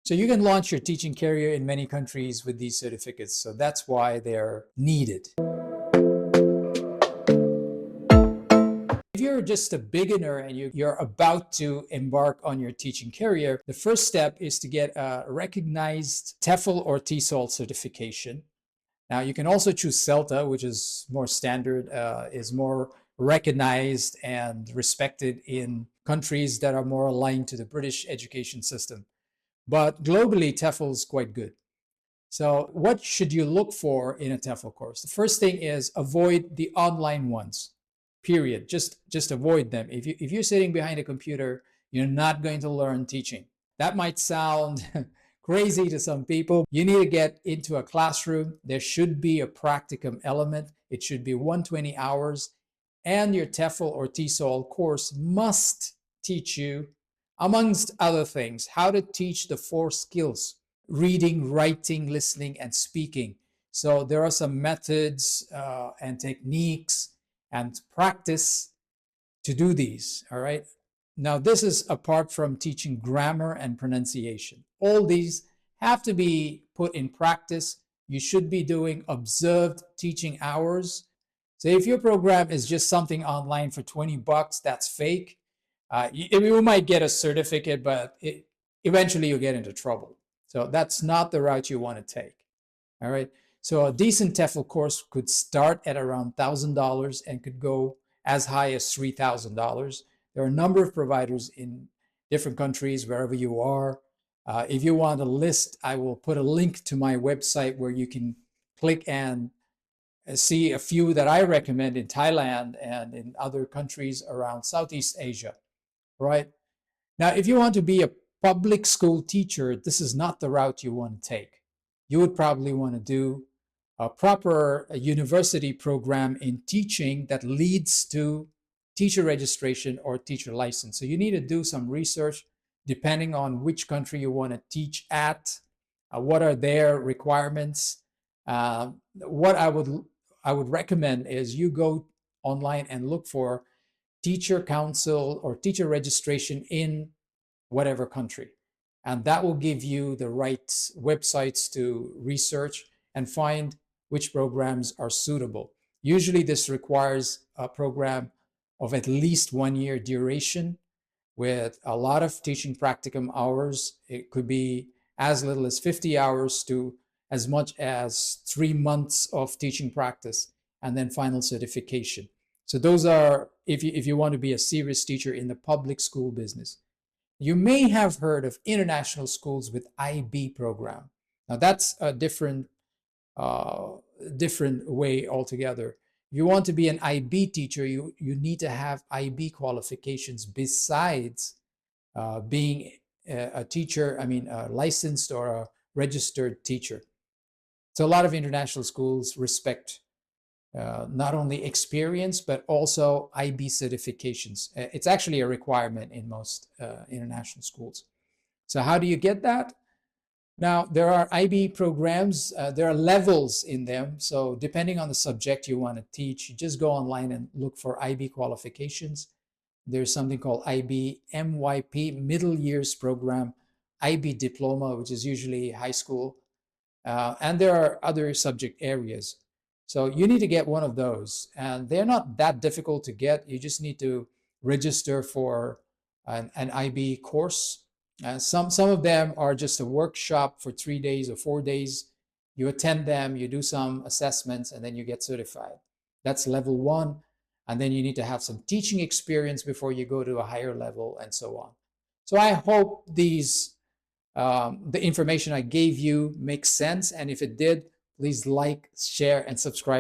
So you can launch your teaching career in many countries with these certificates. So that's why they're needed. If you're just a beginner and you're about to embark on your teaching career, the first step is to get a recognized TEFL or TESOL certification. Now, you can also choose CELTA, which is more standard, is more recognized and respected in countries that are more aligned to the British education system. But globally, TEFL is quite good. So what should you look for in a TEFL course? The first thing is avoid the online ones, period. Just avoid them. If you're sitting behind a computer, you're not going to learn teaching. That might sound crazy to some people. You need to get into a classroom. There should be a practicum element. It should be 120 hours. And your TEFL or TESOL course must teach you, amongst other things, how to teach the 4 skills: reading, writing, listening, and speaking. So there are some methods and techniques and practice to do these, all right? Now, this is apart from teaching grammar and pronunciation. All these have to be put in practice. You should be doing observed teaching hours. So if your program is just something online for 20 bucks, that's fake. You might get a certificate, but eventually you'll get into trouble. So that's not the route you want to take. All right. So a decent TEFL course could start at around $1,000 and could go as high as $3,000. There are a number of providers in different countries, wherever you are. If you want a list, I will put a link to my website where you can click and see a few that I recommend in Thailand and in other countries around Southeast Asia. Right? Now, if you want to be a public school teacher, this is not the route you want to take. You would probably want to do a proper university program in teaching that leads to teacher registration or teacher license. So you need to do some research depending on which country you want to teach at, what are their requirements. What I would recommend is you go online and look for teacher council or teacher registration in whatever country. And that will give you the right websites to research and find which programs are suitable. Usually this requires a program of at least 1 year duration with a lot of teaching practicum hours. It could be as little as 50 hours to as much as 3 months of teaching practice and then final certification. So those are, if you want to be a serious teacher in the public school business. You may have heard of international schools with IB program. Now that's a different way altogether. If you want to be an IB teacher, you need to have IB qualifications besides being a teacher, a licensed or a registered teacher. So a lot of international schools respect not only experience, but also IB certifications. It's actually a requirement in most international schools. So how do you get that? Now, there are IB programs. There are levels in them. So depending on the subject you want to teach, you just go online and look for IB qualifications. There's something called IB MYP, Middle Years Program, IB Diploma, which is usually high school. And there are other subject areas. So you need to get one of those, and they're not that difficult to get. You just need to register for an IB course. Some of them are just a workshop for 3 days or 4 days. You attend them, you do some assessments, and then you get certified. That's level 1. And then you need to have some teaching experience before you go to a higher level and so on. So I hope the information I gave you makes sense. And if it did, please like, share, and subscribe.